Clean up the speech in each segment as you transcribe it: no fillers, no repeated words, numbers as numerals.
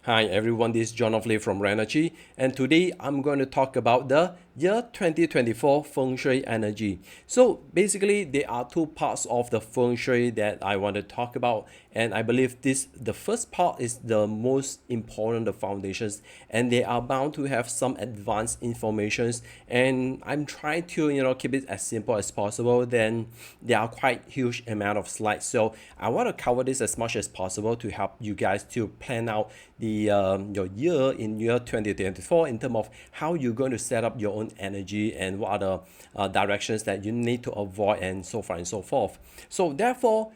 Hi everyone, this is John of Lee from Energy, and today I'm going to talk about the year 2024 Feng Shui energy. So basically, there are two parts of the Feng Shui that I want to talk about, and I believe the first part is the most important, the foundations, and they are bound to have some advanced informations. And I'm trying to keep it as simple as possible. Then there are quite huge amount of slides, so I want to cover this as much as possible to help you guys to plan out your year in year 2024 in terms of how you're going to set up your own energy and what are the directions that you need to avoid and so far and so forth. So therefore,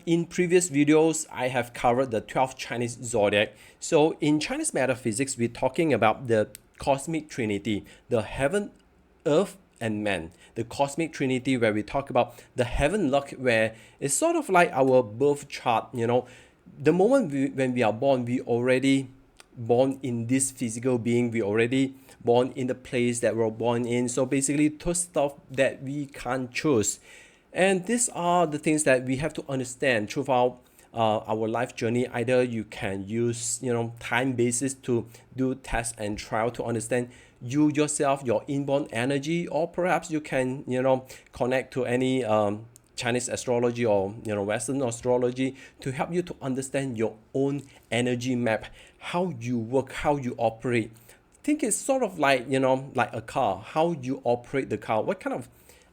in previous videos, I have covered the 12 Chinese zodiac. So in Chinese metaphysics, we're talking about the cosmic trinity, the heaven, earth, and man, the cosmic trinity, where we talk about the heaven luck, where it's sort of like our birth chart. The moment when we are born, we already born in this physical being, we already born in the place that we're born in. So basically those stuff that we can't choose, and these are the things that we have to understand throughout our life journey. Either you can use time basis to do test and trial to understand you yourself, your inborn energy, or perhaps you can connect to any Chinese astrology or Western astrology to help you to understand your own energy map, how you work, how you operate. Think it's sort of like like a car, how you operate the car, what kind of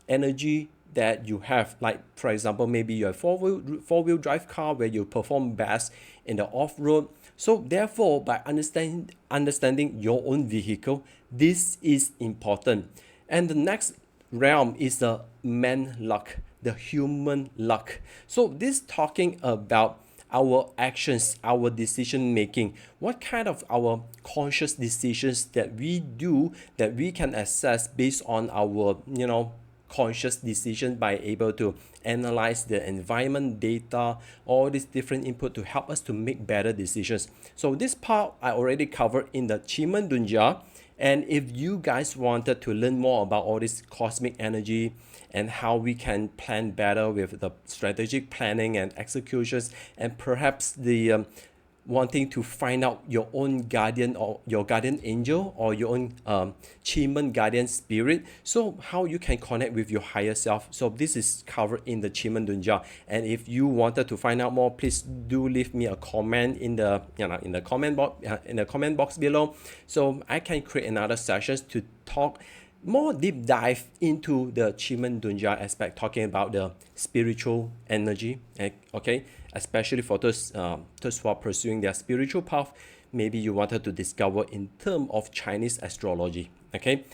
energy that you have. Like for example, maybe you have four-wheel drive car where you perform best in the off-road. So therefore, by understanding your own vehicle, this is important. And the next realm is the man luck, the human luck. So this talking about our actions, our decision making, what kind of our conscious decisions that we do, that we can assess based on our conscious decision, by able to analyze the environment data, all these different input to help us to make better decisions. So this part I already covered in the Chiman Dunja. And if you guys wanted to learn more about all this cosmic energy and how we can plan better with the strategic planning and executions, and perhaps the wanting to find out your own guardian or your guardian angel or your own Chiman guardian spirit, so how you can connect with your higher self. So this is covered in the Chiman Dunja. And if you wanted to find out more, please do leave me a comment in the in the comment box below, so I can create another sessions to talk more deep dive into the Chiman Dunja aspect, talking about the spiritual energy. Okay, especially for those who are pursuing their spiritual path, maybe you wanted to discover in terms of Chinese astrology. Okay,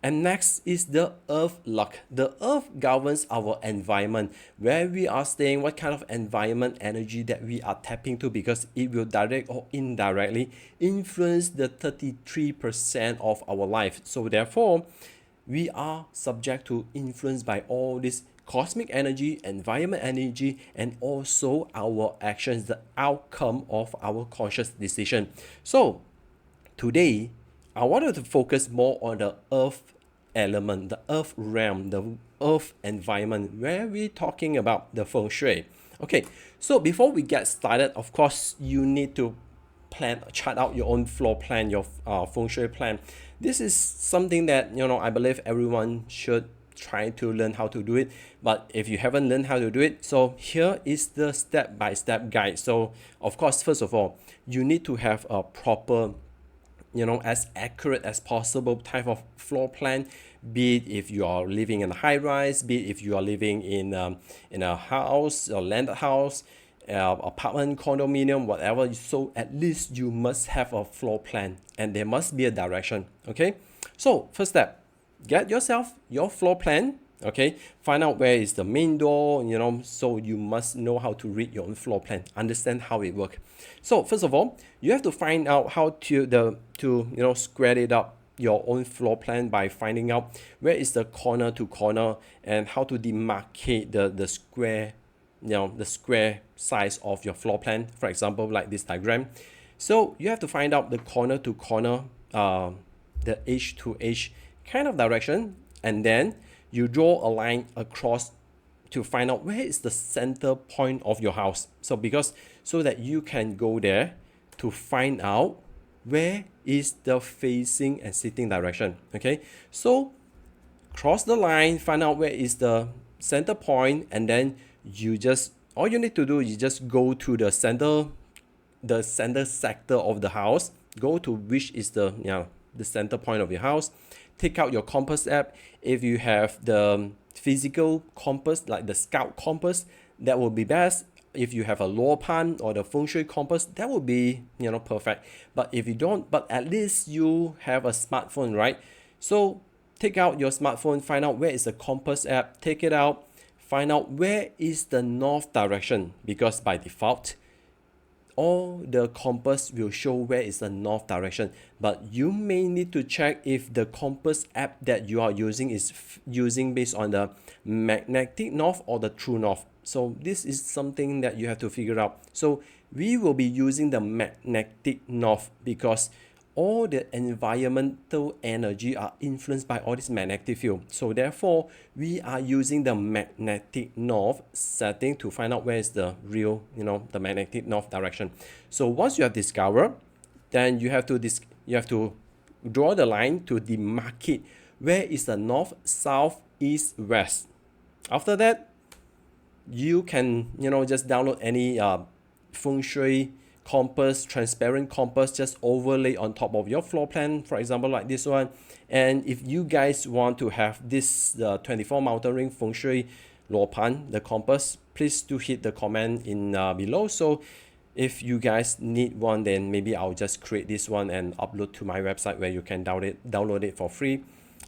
and next is the earth luck. The earth governs our environment, where we are staying, what kind of environment energy that we are tapping to, because it will direct or indirectly influence the 33% of our life. So therefore, we are subject to influence by all this cosmic energy, environment energy, and also our actions, the outcome of our conscious decision. So today, I wanted to focus more on the earth element, the earth realm, the earth environment, where we're talking about the Feng Shui. Okay, so before we get started, of course, you need to chart out your own floor plan, your Feng Shui plan. This is something that I believe everyone should try to learn how to do it. But if you haven't learned how to do it, so here is the step-by-step guide. So of course, first of all, you need to have a proper, as accurate as possible type of floor plan, be it if you are living in a high rise, be it if you are living in a house or landed house, apartment, condominium, whatever. So at least you must have a floor plan, and there must be a direction. Okay, so first step, get yourself your floor plan. Okay, find out where is the main door, so you must know how to read your own floor plan, understand how it works. So first of all, you have to find out how to square it up your own floor plan, by finding out where is the corner to corner and how to demarcate the square, the square size of your floor plan. For example, like this diagram. So you have to find out the corner to corner, the edge to edge kind of direction, and then you draw a line across to find out where is the center point of your house. So that you can go there to find out where is the facing and sitting direction. Okay, so cross the line, find out where is the center point, and then you just, all you need to do is just go to the center sector of the house, go to which is the, you know, the center point of your house, take out your compass app. If you have the physical compass like the Scout compass, that will be best. If you have a Luopan or the Feng Shui compass, that would be, you know, perfect. But if you don't, but at least you have a smartphone, right? So take out your smartphone, find out where is the compass app, take it out, find out where is the north direction, because by default all the compass will show where is the north direction, but you may need to check if the compass app that you are using is using based on the magnetic north or the true north. So this is something that you have to figure out. So we will be using the magnetic north because all the environmental energy are influenced by all this magnetic field. So therefore, we are using the magnetic north setting to find out where is the real, you know, the magnetic north direction. So once you have discovered, then you have to draw the line to demarcate where is the north, south, east, west. After that, you can, you know, just download any Feng Shui compass, transparent compass, just overlay on top of your floor plan, for example like this one. And if you guys want to have this 24 mountain ring Feng Shui Luopan, the compass, please do hit the comment in below. So if you guys need one, then maybe I'll just create this one and upload to my website where you can download it for free.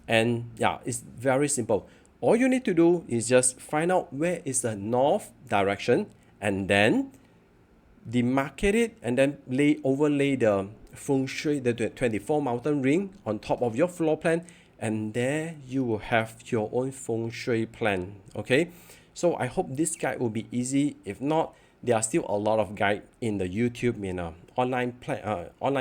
And yeah, it's very simple. All you need to do is just find out where is the north direction, and then demarcate it, and then overlay the Feng Shui, the 24 mountain ring on top of your floor plan, and there you will have your own Feng Shui plan. Okay, so I hope this guide will be easy. If not, there are still a lot of guide in the YouTube, you know, online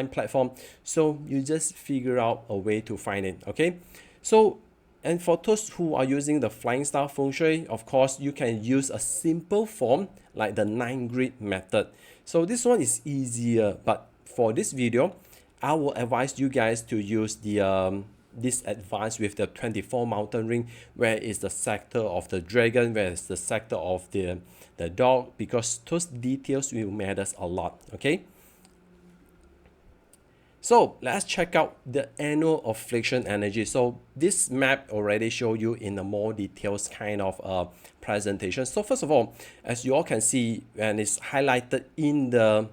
platform. So you just figure out a way to find it. Okay, so and for those who are using the Flying Star Feng Shui, of course, you can use a simple form like the 9-grid method. So this one is easier, but for this video, I will advise you guys to use the this advice with the 24 mountain ring, where is the sector of the dragon, where is the sector of the dog, because those details will matter a lot. Okay. So let's check out the Annual Affliction energy. So this map already show you in a more details kind of presentation. So first of all, as you all can see, and it's highlighted in the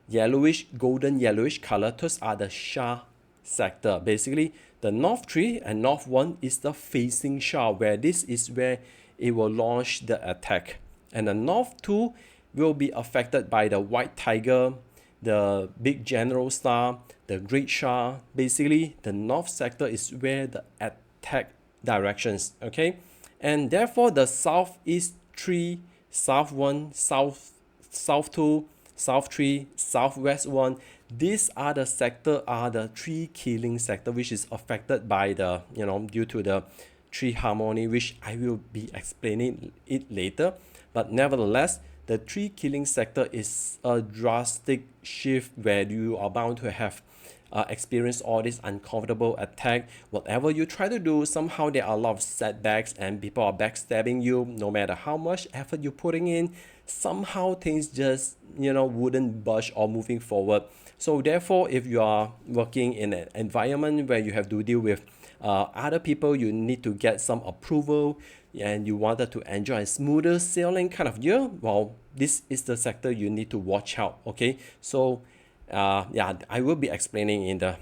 yellowish, golden yellowish color, those are the Sha sector. Basically, the North 3 and North 1 is the facing Sha, where this is where it will launch the attack. And the North 2 will be affected by the White Tiger, the Big General Star, the Great Sha. Basically, the north sector is where the attack directions, okay? And therefore, the south is 3, south 1, south 2, south 3, southwest 1. These are the sector, are the 3 killing sector, which is affected by the, you know, due to the 3 harmony, which I will be explaining it later. But nevertheless, the 3 killing sector is a drastic shift where you are bound to have experience all this uncomfortable attack. Whatever you try to do, somehow there are a lot of setbacks and people are backstabbing you. No matter how much effort you're putting in, somehow things just, you know, wouldn't budge or moving forward. So therefore, if you are working in an environment where you have to deal with other people, you need to get some approval, and you wanted to enjoy a smoother sailing kind of year, well, this is the sector you need to watch out. Okay, so yeah, I will be explaining in the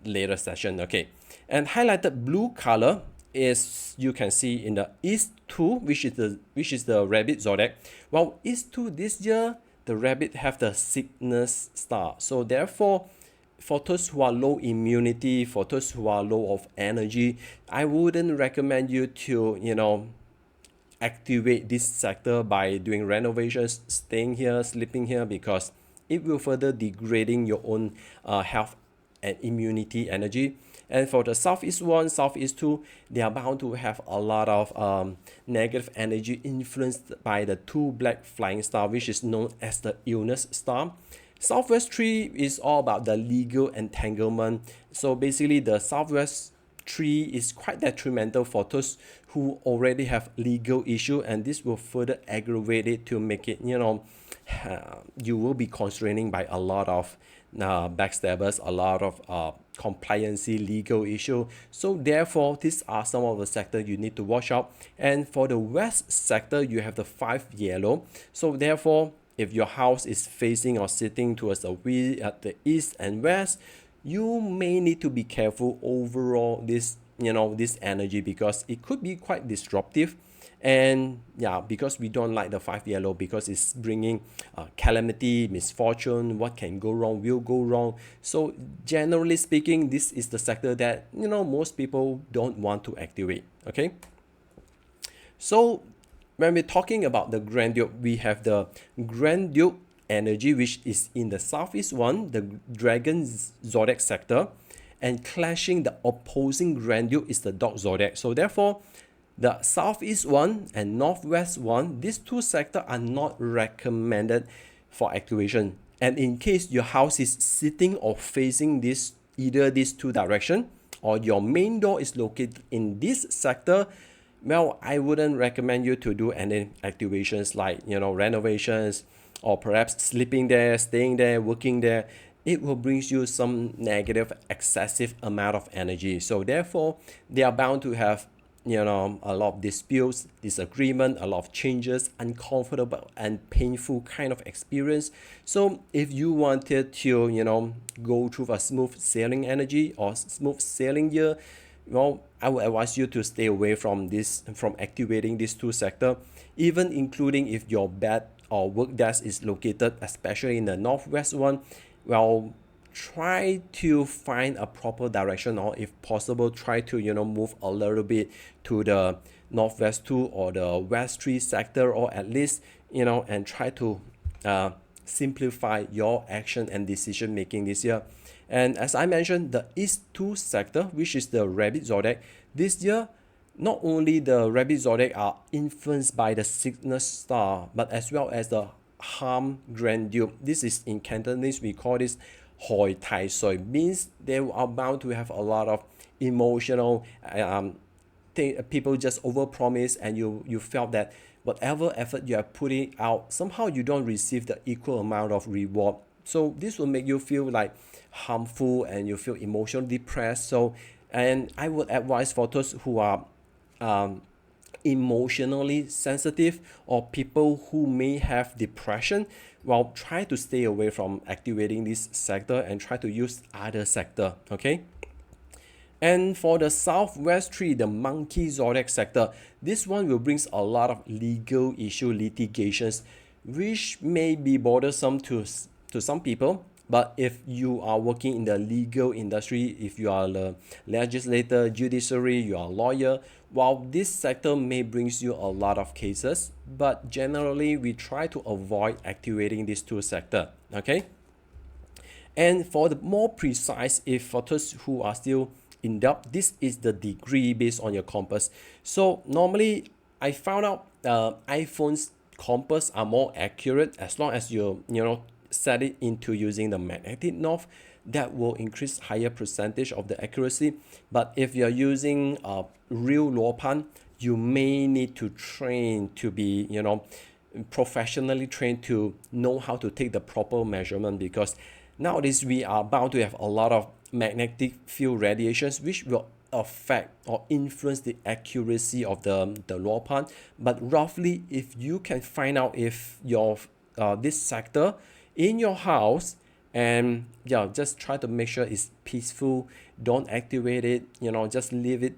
later session. Okay, and highlighted blue color is, you can see in the East 2, which is the rabbit zodiac. Well, East 2 this year, the rabbit have the sickness star. So therefore, for those who are low immunity, for those who are low of energy, I wouldn't recommend you to, you know, activate this sector by doing renovations, staying here, sleeping here, because it will further degrading your own health and immunity energy. And for the Southeast 1, Southeast 2, they are bound to have a lot of negative energy influenced by the 2 black flying star, which is known as the illness star. Southwest tree is all about the legal entanglement. So basically, the Southwest tree is quite detrimental for those who already have legal issue, and this will further aggravate it to make it, you will be constraining by a lot of backstabbers, a lot of compliancy legal issue. So therefore, these are some of the sectors you need to watch out. And for the west sector, you have the 5 yellow. So therefore, if your house is facing or sitting towards the east and west, you may need to be careful overall this energy, because it could be quite disruptive. And yeah, because we don't like the 5 yellow, because it's bringing calamity, misfortune, what can go wrong will go wrong. So generally speaking, this is the sector that most people don't want to activate. Okay, so when we're talking about the Grand Duke, we have the Grand Duke energy, which is in the southeast one, the Dragon Zodiac sector, and clashing the opposing Grand Duke is the Dog Zodiac. So therefore, the southeast one and northwest one, these two sectors are not recommended for activation. And in case your house is sitting or facing either these two direction, or your main door is located in this sector, well, I wouldn't recommend you to do any activations like renovations, or perhaps sleeping there, staying there, working there. It will bring you some negative, excessive amount of energy. So therefore, they are bound to have a lot of disputes, disagreement, a lot of changes, uncomfortable and painful kind of experience. So if you wanted to go through a smooth sailing energy or smooth sailing year, well, I would advise you to stay away from activating these two sectors, even including if your bed or work desk is located, especially in the northwest one. Well, try to find a proper direction, or if possible, try to move a little bit to the northwest 2 or the west 3 sector, or at least and try to simplify your action and decision making this year. And as I mentioned, the East 2 sector, which is the Rabbit Zodiac, this year, not only the Rabbit Zodiac are influenced by the Cygnus star, but as well as the Harm Grand Duke. This is in Cantonese, we call this Hoi Tai Soi, means they are bound to have a lot of emotional people just overpromise, and you felt that whatever effort you are putting out, somehow you don't receive the equal amount of reward. So this will make you feel like harmful, and you feel emotionally depressed. So, and I would advise for those who are emotionally sensitive, or people who may have depression, well, try to stay away from activating this sector and try to use other sector. Okay. And for the southwest tree, the Monkey Zodiac sector, this one will bring a lot of legal issue litigations, which may be bothersome to some people. But if you are working in the legal industry, if you are a legislator, judiciary, you are a lawyer, while this sector may bring you a lot of cases, but generally we try to avoid activating these two sectors. Okay. And for the more precise, if for those who are still in doubt, this is the degree based on your compass. So normally I found out iPhone's compass are more accurate as long as you set it into using the magnetic north. That will increase higher percentage of the accuracy. But if you're using a real luopan, you may need to train to be professionally trained to know how to take the proper measurement, because nowadays we are bound to have a lot of magnetic field radiations which will affect or influence the accuracy of the luopan. But roughly, if you can find out if your this sector in your house, and yeah, just try to make sure it's peaceful, don't activate it, just leave it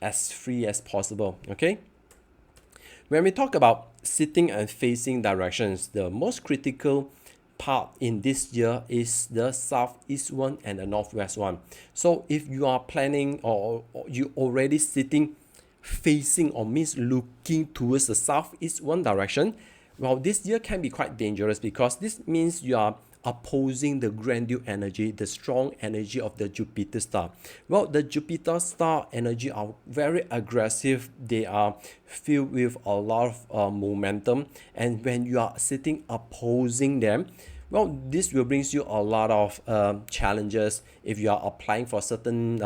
as free as possible. Okay. When we talk about sitting and facing directions, the most critical part in this year is the southeast one and the northwest one. So if you are planning, or you already sitting facing, or means looking towards the southeast one direction, well, this year can be quite dangerous, because this means you are opposing the Grand Duke energy, the strong energy of the Jupiter star. Well, the Jupiter star energy are very aggressive. They are filled with a lot of momentum. And when you are sitting opposing them, well, this will brings you a lot of challenges if you are applying for certain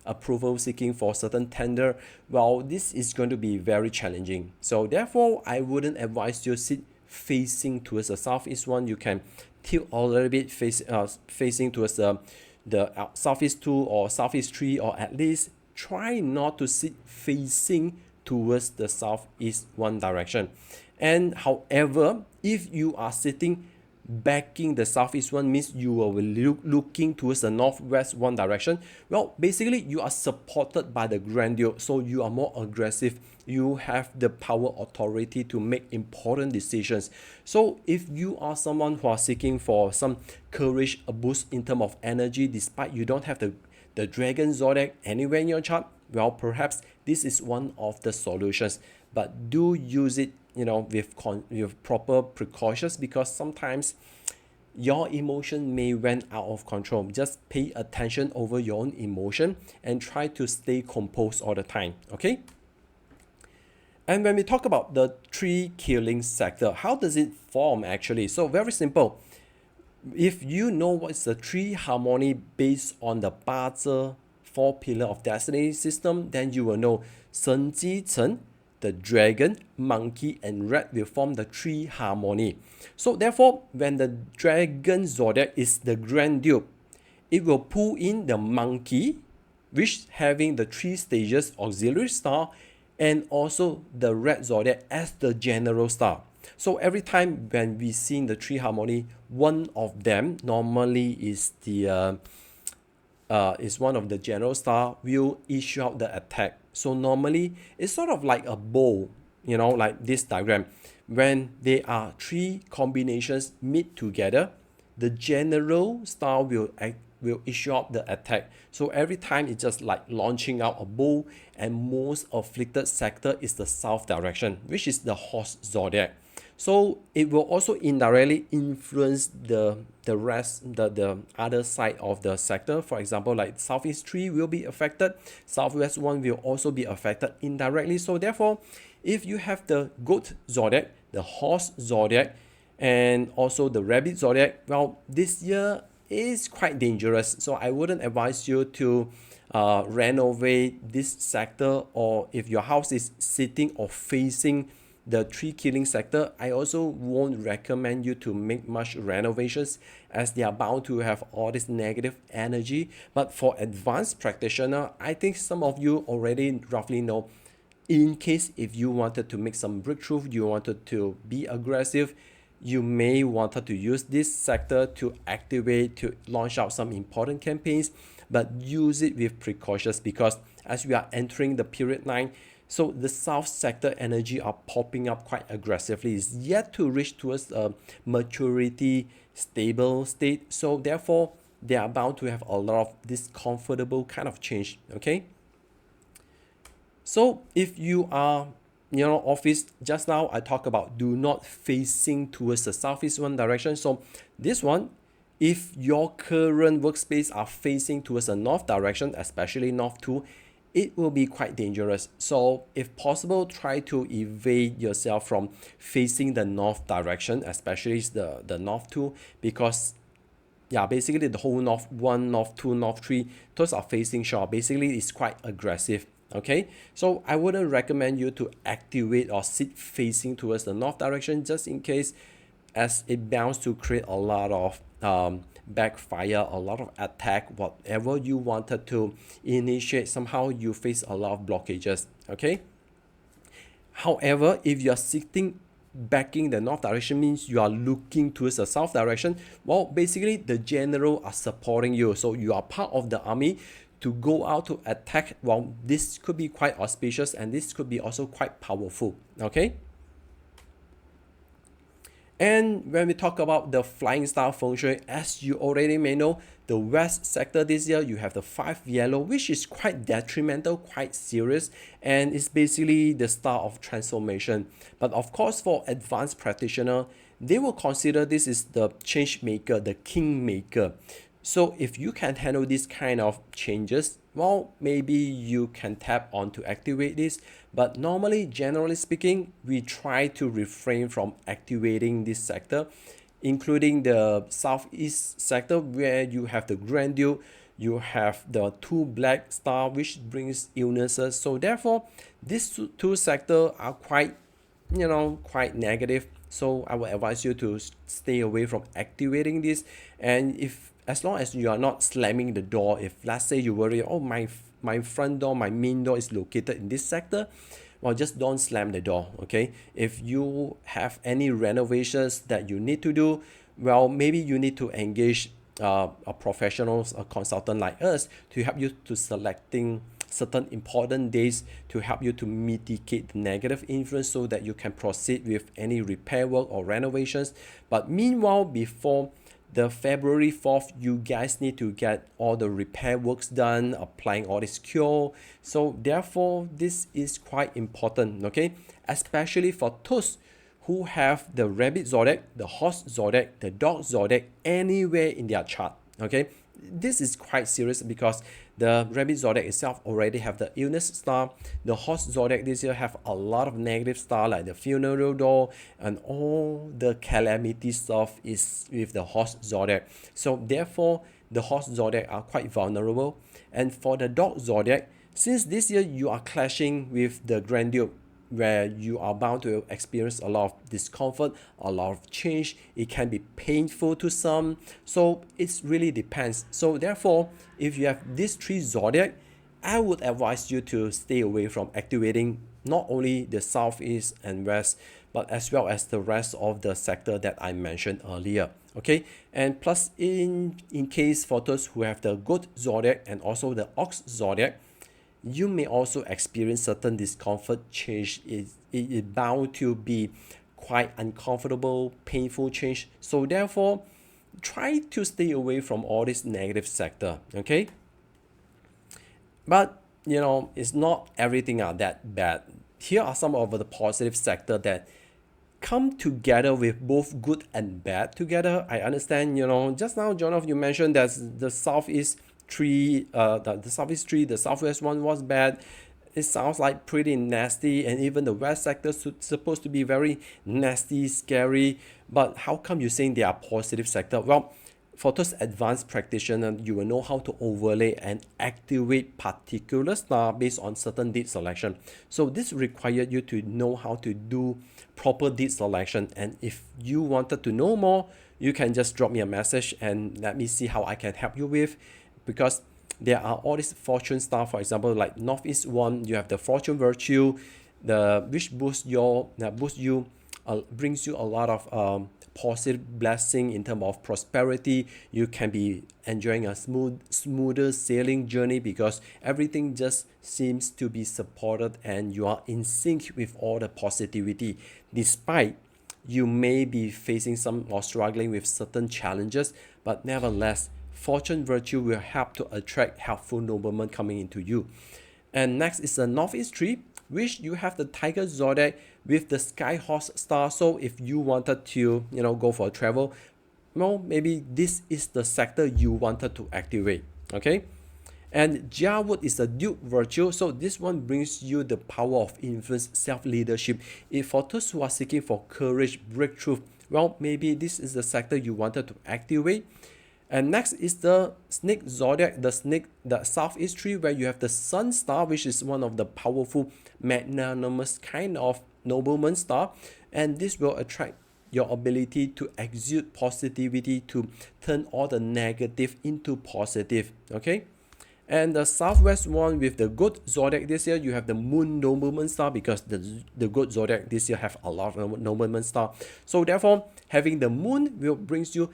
approval, seeking for certain tender. Well, this is going to be very challenging. So therefore, I wouldn't advise you sit facing towards the southeast one. You can tilt a little bit facing towards the southeast 2 or southeast 3, or at least try not to sit facing towards the southeast one direction. And however, if you are sitting backing the southeast one, means you will be looking towards the northwest one direction. Well, basically you are supported by the grandeur, so you are more aggressive. You have the power, authority to make important decisions. So if you are someone who are seeking for some courage, a boost in terms of energy, despite you don't have the dragon zodiac anywhere in your chart, well, perhaps this is one of the solutions. But do use it, with proper precautions, because sometimes your emotion may run out of control. Just pay attention over your own emotion and try to stay composed all the time. Okay. And when we talk about the tree killing sector, how does it form actually? So very simple. If you know what's the tree harmony based on the 八字 four pillar of destiny system, then you will know 神机辰, the dragon, monkey, and rat will form the tree harmony. So therefore, when the dragon zodiac is the grandeur, it will pull in the monkey, which having the three stages auxiliary star, and also the red zodiac as the general star. So every time when we see in the tree harmony, one of them normally is one of the general star will issue out the attack. So normally it's sort of like a bow, like this diagram. When there are three combinations meet together, the general star will issue out the attack. So every time it's just like launching out a bow, and most afflicted sector is the south direction, which is the horse zodiac. So it will also indirectly influence the rest, the other side of the sector. For example, like southeast 3 will be affected, southwest 1 will also be affected indirectly. So therefore, if you have the goat zodiac, the horse zodiac, and also the rabbit zodiac, well, this year is quite dangerous. So I wouldn't advise you to renovate this sector, or if your house is sitting or facing the tree killing sector, I also won't recommend you to make much renovations, as they are bound to have all this negative energy. But for advanced practitioner, I think some of you already roughly know, in case if you wanted to make some breakthrough, you wanted to be aggressive, you may wanted to use this sector to activate, to launch out some important campaigns, but use it with precautions, because as we are entering the period 9, so the south sector energy are popping up quite aggressively. It's yet to reach towards a maturity, stable state. So therefore, they are bound to have a lot of this comfortable kind of change. Okay. So if you are, office, just now I talked about do not facing towards the southeast one direction. So this one, if your current workspace are facing towards the north direction, especially north 2, it will be quite dangerous. So if possible, try to evade yourself from facing the north direction, especially the north 2, because basically the whole north 1, north 2, north 3, those are facing shore. Basically, it's quite aggressive. Okay, so I wouldn't recommend you to activate or sit facing towards the north direction, just in case, as it bounds to create a lot of backfire, a lot of attack. Whatever you wanted to initiate, somehow you face a lot of blockages. Okay. However, if you are sitting backing the north direction, means you are looking towards the south direction. Well, basically the general are supporting you, so you are part of the army to go out to attack. Well, this could be quite auspicious, and this could be also quite powerful. Okay. And when we talk about the flying star Feng Shui, as you already may know, the west sector this year, you have the 5 yellow, which is quite detrimental, quite serious, and it's basically the star of transformation. But of course, for advanced practitioner, they will consider this is the change maker, the king maker. So if you can handle this kind of changes, well, maybe you can tap on to activate this. But normally, generally speaking, we try to refrain from activating this sector including the southeast sector where you have the grandeur, you have the two black star which brings illnesses. So therefore these two sectors are quite, quite negative. So I would advise you to stay away from activating this. And if, as long as you are not slamming the door, if let's say you worry, oh, my front door, my main door is located in this sector, well, just don't slam the door. Okay, if you have any renovations that you need to do, well, maybe you need to engage a professional, a consultant like us, to help you to selecting certain important days to help you to mitigate the negative influence so that you can proceed with any repair work or renovations. But meanwhile, before the February 4th, you guys need to get all the repair works done, applying all this cure. So therefore, this is quite important, okay? Especially for those who have the rabbit zodiac, the horse zodiac, the dog zodiac anywhere in their chart, okay? This is quite serious because the rabbit zodiac itself already have the illness star. The horse zodiac this year have a lot of negative star like the funeral door, and all the calamity stuff is with the horse zodiac. So therefore the horse zodiac are quite vulnerable. And for the dog zodiac, since this year you are clashing with the grandeur, where you are bound to experience a lot of discomfort, a lot of change. It can be painful to some. So it really depends. So therefore, if you have these three zodiac, I would advise you to stay away from activating not only the southeast and west, but as well as the rest of the sector that I mentioned earlier. Okay, and plus in case for those who have the goat zodiac and also the ox zodiac, you may also experience certain discomfort change. It is bound to be quite uncomfortable, painful change. So therefore, try to stay away from all this negative sector, okay? But, it's not everything are that bad. Here are some of the positive sector that come together with both good and bad together. I understand, just now, Jonathan, you mentioned that the southeast tree, the southeast tree, the southwest one was bad. It sounds like pretty nasty, and even the west sector supposed to be very nasty, scary. But how come you're saying they are positive sector? Well, for those advanced practitioners, you will know how to overlay and activate particular star based on certain date selection. So this required you to know how to do proper date selection. And if you wanted to know more, you can just drop me a message and let me see how I can help you with. Because there are all these fortune star, for example, like northeast one, you have the fortune virtue, the which brings you a lot of positive blessing in terms of prosperity. You can be enjoying a smoother sailing journey because everything just seems to be supported and you are in sync with all the positivity, despite you may be facing some or struggling with certain challenges. But nevertheless, fortune virtue will help to attract helpful noblemen coming into you. And next is the northeast tree, which you have the tiger zodiac with the sky horse star. So if you wanted to go for a travel, well, maybe this is the sector you wanted to activate. Okay, and Jiawood is the duke virtue. So this one brings you the power of influence, self-leadership. If for those who are seeking for courage, breakthrough, well, maybe this is the sector you wanted to activate. And next is the snake zodiac, the southeast tree, where you have the sun star, which is one of the powerful magnanimous kind of nobleman star. And this will attract your ability to exude positivity, to turn all the negative into positive. Okay. And the southwest one with the goat zodiac this year, you have the moon nobleman star, because the goat zodiac this year have a lot of nobleman star. So therefore, having the moon will brings you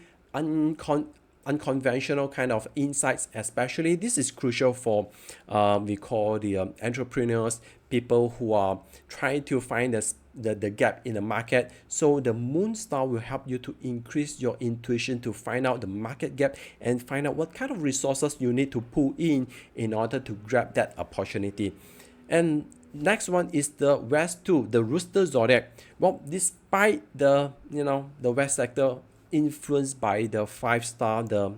unconventional kind of insights. Especially this is crucial for we call the entrepreneurs, people who are trying to find the gap in the market. So the moon star will help you to increase your intuition to find out the market gap and find out what kind of resources you need to pull in order to grab that opportunity. And next one is the west 2, the rooster zodiac. Well, despite the the west sector influenced by the 5 star, the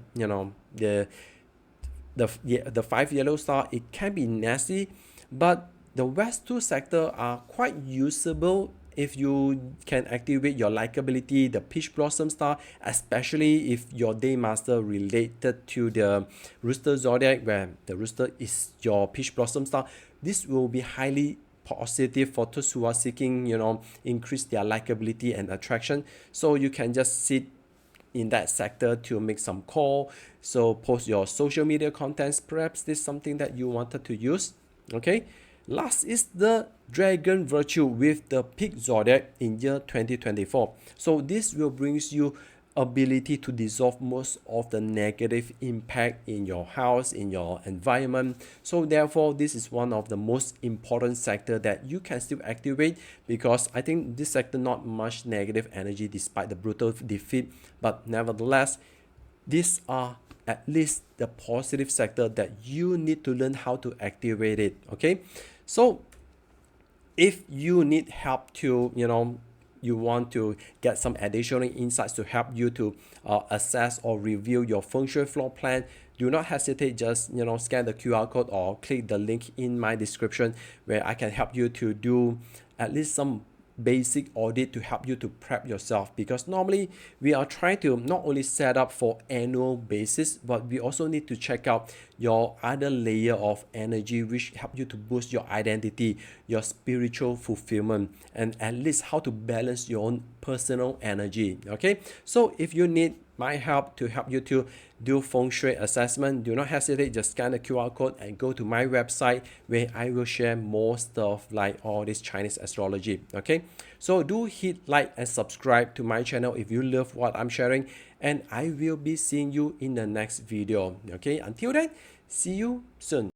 5 yellow star, it can be nasty, but the west 2 sector are quite usable if you can activate your likability, the peach blossom star, especially if your day master related to the rooster zodiac, where the rooster is your peach blossom star, this will be highly positive for those who are seeking, increase their likability and attraction. So you can just sit in that sector to make some call, so post your social media contents. Perhaps this is something that you wanted to use. Okay, last is the dragon virtue with the pig zodiac in year 2024. So this will brings you ability to dissolve most of the negative impact in your house, in your environment. So therefore, this is one of the most important sector that you can still activate, because I think this sector not much negative energy despite the brutal defeat, but nevertheless, these are at least the positive sector that you need to learn how to activate it. Okay, so if you need help to, you want to get some additional insights to help you to assess or review your feng shui floor plan, do not hesitate. Just scan the QR code or click the link in my description, where I can help you to do at least some basic audit to help you to prep yourself, because normally we are trying to not only set up for annual basis, but we also need to check out your other layer of energy which help you to boost your identity, your spiritual fulfillment, and at least how to balance your own personal energy. Okay, so if you need my help to help you to do feng shui assessment, do not hesitate. Just scan the QR code and go to my website, where I will share more stuff like all this Chinese astrology. Okay, so do hit like and subscribe to my channel if you love what I'm sharing, and I will be seeing you in the next video. Okay, until then, see you soon.